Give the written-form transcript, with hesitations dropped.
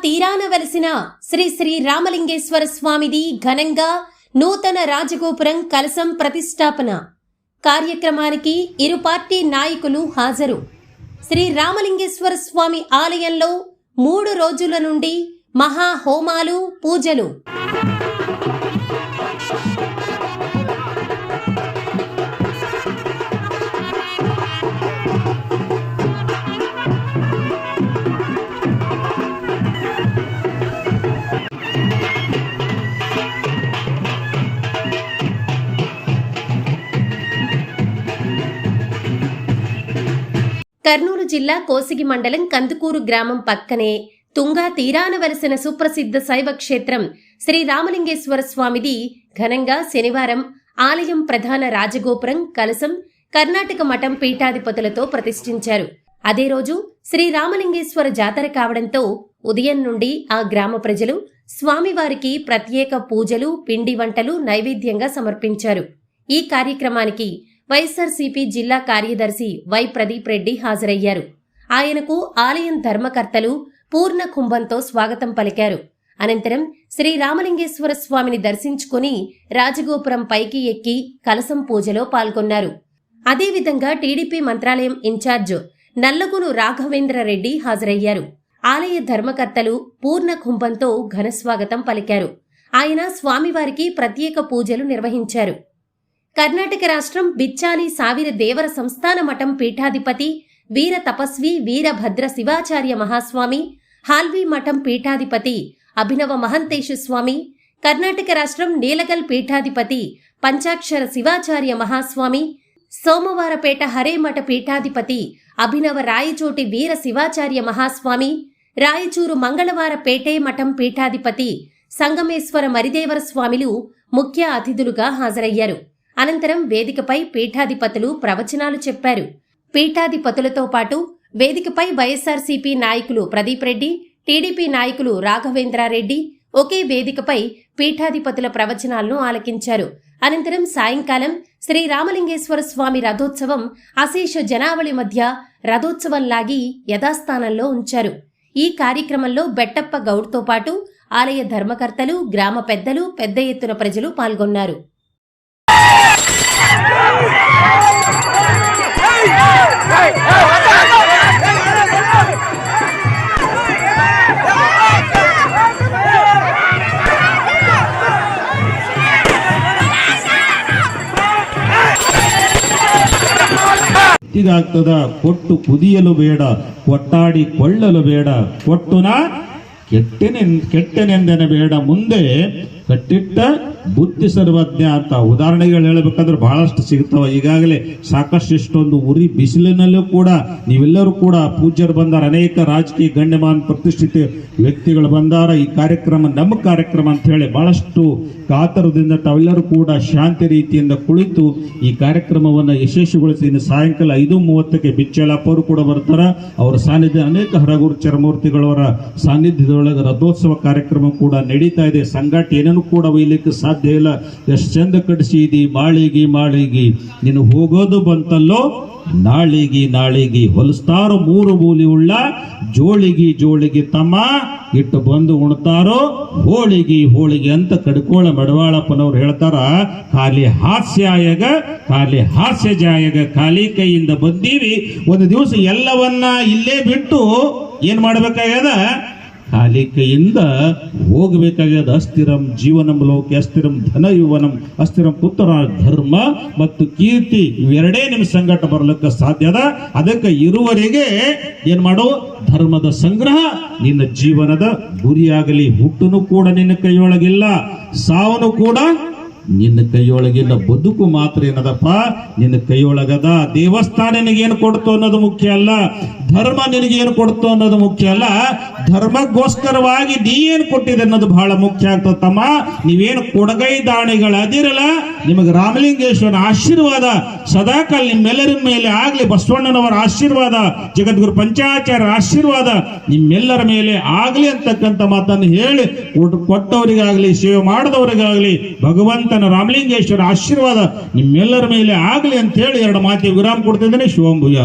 తీరాన వెలసిన శ్రీ శ్రీ రామలింగేశ్వర స్వామిది ఘనంగా నూతన రాజగోపురం కలశం ప్రతిష్టాపన కార్యక్రమానికి ఇరు పార్టీ నాయకులు హాజరు. శ్రీ రామలింగేశ్వర స్వామి ఆలయంలో 3 రోజుల నుండి మహా హోమాలు, పూజలు. కర్నూలు జిల్లా కోసిగి మండలం కందుకూరు గ్రామం పక్కనే తుంగా తీరాన వెలసిన సుప్రసిద్ధ శైవ క్షేత్రం శ్రీ రామలింగేశ్వర స్వామిది ఘనంగా శనివారం ఆలయం ప్రధాన రాజగోపురం కలశం కర్ణాటక మఠం పీఠాధిపతులతో ప్రతిష్ఠించారు. అదే రోజు శ్రీ రామలింగేశ్వర జాతర కావడంతో ఉదయం నుండి ఆ గ్రామ ప్రజలు స్వామివారికి ప్రత్యేక పూజలు, పిండి వంటలు నైవేద్యంగా సమర్పించారు. ఈ కార్యక్రమానికి వైఎస్ఆర్సీపీ జిల్లా కార్యదర్శి వై ప్రదీప్ రెడ్డి హాజరయ్యారు. ఆయనకు ఆలయం ధర్మకర్తలు పూర్ణ కుంభంతో స్వాగతం పలికారు. అనంతరం శ్రీ రామలింగేశ్వర స్వామిని దర్శించుకుని రాజగోపురం పైకి ఎక్కి కలశం పూజలో పాల్గొన్నారు. అదేవిధంగా టీడీపీ మంత్రాలయం ఇన్ఛార్జ్ నల్లగును రాఘవేంద్ర రెడ్డి హాజరయ్యారు. ఆలయ ధర్మకర్తలు పూర్ణ కుంభంతో ఘనస్వాగతం పలికారు. ఆయన స్వామివారికి ప్రత్యేక పూజలు నిర్వహించారు. కర్ణాటక రాష్ట్రం బిచ్చాలి సావిర దేవర సంస్థాన మఠం పీఠాధిపతి వీర తపస్వి వీరభద్ర శివాచార్య మహాస్వామి, హాల్వీ మఠం పీఠాధిపతి అభినవ మహంతేశ స్వామి, కర్ణాటక రాష్ట్రం నీలగల్ పీఠాధిపతి పంచాక్షర శివాచార్య మహాస్వామి, సోమవారపేట హరేమఠ పీఠాధిపతి అభినవ రాయచోటి వీర శివాచార్య మహాస్వామి, రాయచూరు మంగళవారపేటే మఠం పీఠాధిపతి సంగమేశ్వర మరిదేవర స్వామిలు ముఖ్య అతిథులుగా హాజరయ్యారు. అనంతరం వేదికపై పీఠాధిపతులు ప్రవచనాలు చెప్పారు. పీఠాధిపతులతో పాటు వేదికపై వైఎస్ఆర్సీపీ నాయకులు ప్రదీప్ రెడ్డి, టీడీపీ నాయకులు రాఘవేంద్రారెడ్డి ఒకే వేదికపై పీఠాధిపతుల ప్రవచనాలను ఆలకించారు. అనంతరం సాయంకాలం శ్రీ రామలింగేశ్వర స్వామి రథోత్సవం అశేష జనావళి మధ్య రథోత్సవం లాగి యథాస్థానంలో ఉంచారు. ఈ కార్యక్రమంలో బెట్టప్ప గౌడ్తో పాటు ఆలయ ధర్మకర్తలు, గ్రామ పెద్దలు, పెద్ద ఎత్తున ప్రజలు పాల్గొన్నారు. ಇದಾಗ್ತದ ಕೊಟ್ಟು ಕುದಿಯಲು ಬೇಡ, ಕೊಟ್ಟಾಡಿ ಕೊಳ್ಳಲು ಬೇಡ, ಕೊಟ್ಟುನ ಕೆಟ್ಟನೆಂದೆನ ಬೇಡ, ಮುಂದೆ ಕಟ್ಟಿಟ್ಟ ಬುದ್ಧಿ ಸರ್ವಜ್ಞ ಅಂತ ಉದಾಹರಣೆಗಳು ಹೇಳಬೇಕಂದ್ರೆ ಬಹಳಷ್ಟು ಸಿಗ್ತಾವ. ಈಗಾಗಲೇ ಸಾಕಷ್ಟು ಇಷ್ಟೊಂದು ಉರಿ ಬಿಸಿಲಿನಲ್ಲೂ ಕೂಡ ನೀವೆಲ್ಲರೂ ಕೂಡ ಪೂಜ್ಯರು ಬಂದಾರ, ಅನೇಕ ರಾಜಕೀಯ ಗಣ್ಯಮಾನ ಪ್ರತಿಷ್ಠಿತ ವ್ಯಕ್ತಿಗಳು ಬಂದಾರ. ಈ ಕಾರ್ಯಕ್ರಮ ನಮ್ಮ ಕಾರ್ಯಕ್ರಮ ಅಂತ ಹೇಳಿ ಬಹಳಷ್ಟು ಕಾತರದಿಂದ ತಾವೆಲ್ಲರೂ ಕೂಡ ಶಾಂತಿ ರೀತಿಯಿಂದ ಕುಳಿತು ಈ ಕಾರ್ಯಕ್ರಮವನ್ನು ಯಶಸ್ವಿಗೊಳಿಸಿ ಇನ್ನು ಸಾಯಂಕಾಲ 5:30ಕ್ಕೆ ಬಿಚ್ಚಲಪ್ಪ ಅವರು ಕೂಡ ಬರ್ತಾರ. ಅವರ ಸಾನ್ನಿಧ್ಯ ಅನೇಕ ಹರಗುರು ಚರಮೂರ್ತಿಗಳವರ ಸಾನ್ನಿಧ್ಯದೊಳಗೆ ರಥೋತ್ಸವ ಕಾರ್ಯಕ್ರಮ ಕೂಡ ನಡೀತಾ ಇದೆ. ಸಂಘಟ ಏನೇನು ಕೂಡ ಒಯ್ಲಿಕ್ಕೆ ಸಾಧ್ಯ ಇಲ್ಲ. ಎಷ್ಟು ಚಂದ ಕಡಿಸಿದಿ ಮಾಳಿಗಿ ಮಾಳಿಗಿ, ನೀನು ಹೋಗೋದು ಬಂತಲ್ಲೋ ನಾಳಿಗಿ ನಾಳಿಗಿ, ಹೊಲಿಸ್ತಾರೋ 3 ಮೂಲಿ ಉಳ್ಳ ಜೋಳಿಗಿ ಜೋಳಿಗಿ ತಮ್ಮ, ಇಟ್ಟು ಬಂದು ಉಣ್ತಾರೋ ಹೋಳಿಗಿ ಹೋಳಿಗೆ ಅಂತ ಕಡ್ಕೋಳ ಮಡವಾಳಪ್ಪನವ್ರು ಹೇಳ್ತಾರ. ಖಾಲಿ ಹಾಸ್ಯಾಯಗ ಖಾಲಿ ಹಾಸ್ಯ ಜಾಯಗ, ಖಾಲಿ ಕೈಯಿಂದ ಬಂದೀವಿ. ಒಂದು ದಿವಸ ಎಲ್ಲವನ್ನ ಇಲ್ಲೇ ಬಿಟ್ಟು ಏನ್ ಮಾಡ್ಬೇಕಾಗ್ಯದ, ಖಾಲಿ ಕೈಯಿಂದ ಹೋಗಬೇಕಾಗ್ಯದ. ಅಸ್ಥಿರಂ ಜೀವನಂ ಲೋಕೆ ಅಸ್ಥಿರಂ ಧನ ಯುವನಂ ಅಸ್ಥಿರಂ ಪುತ್ರ ಧರ್ಮ ಮತ್ತು ಕೀರ್ತಿ, ಇವೆರಡೇ ನಿಮ್ಮ ಸಂಕಟ ಬರ್ಲಿಕ್ಕೆ ಸಾಧ್ಯ ಅದ. ಅದಕ್ಕೆ ಇರುವರೆಗೆ ಏನ್ ಮಾಡು, ಧರ್ಮದ ಸಂಗ್ರಹ ನಿನ್ನ ಜೀವನದ ಗುರಿಯಾಗಲಿ. ಹುಟ್ಟುನು ಕೂಡ ನಿನ್ನ ಕೈಯೊಳಗಿಲ್ಲ, ಸಾವನು ಕೂಡ ನಿನ್ನ ಕೈಯೊಳಗಿಲ್ಲ. ಬದುಕು ಮಾತ್ರ ಏನದಪ್ಪ ನಿನ್ನ ಕೈಯೊಳಗದ. ದೇವಸ್ಥಾನ ನಿನಗೇನು ಕೊಡ್ತು ಅನ್ನೋದು ಮುಖ್ಯ ಅಲ್ಲ, ಧರ್ಮ ನಿನಗೇನು ಕೊಡ್ತು ಅನ್ನೋದು ಮುಖ್ಯ ಅಲ್ಲ, ಧರ್ಮಕ್ಕೋಸ್ಕರವಾಗಿ ನೀ ಏನು ಕೊಟ್ಟಿದೆ ಅನ್ನೋದು ಬಹಳ ಮುಖ್ಯ ಆಗ್ತದೆ. ತಮ್ಮ, ನೀವೇನು ಕೊಡಗೈ ದಾಣಿಗಳದಿರಲ್ಲ, ನಿಮಗೆ ರಾಮಲಿಂಗೇಶ್ವರನ ಆಶೀರ್ವಾದ ಸದಾಕಾಲ ನಿಮ್ಮೆಲ್ಲರ ಮೇಲೆ ಆಗ್ಲಿ. ಬಸವಣ್ಣನವರ ಆಶೀರ್ವಾದ, ಜಗದ್ಗುರು ಪಂಚಾಚಾರ್ಯರ ಆಶೀರ್ವಾದ ನಿಮ್ಮೆಲ್ಲರ ಮೇಲೆ ಆಗ್ಲಿ ಅಂತಕ್ಕಂಥ ಮಾತನ್ನು ಹೇಳಿ ಕೊಟ್ಟವರಿಗಾಗ್ಲಿ ಸೇವೆ ಮಾಡಿದವರಿಗಾಗ್ಲಿ ಭಗವಂತನ ರಾಮಲಿಂಗೇಶ್ವರ ಆಶೀರ್ವಾದ ನಿಮ್ಮೆಲ್ಲರ ಮೇಲೆ ಆಗ್ಲಿ ಅಂತ ಹೇಳಿ 2 ಮಾತಿಗೆ ವಿರಾಮ ಕೊಡ್ತಿದ್ದೇನೆ. ಶಿವಂಭುಯ.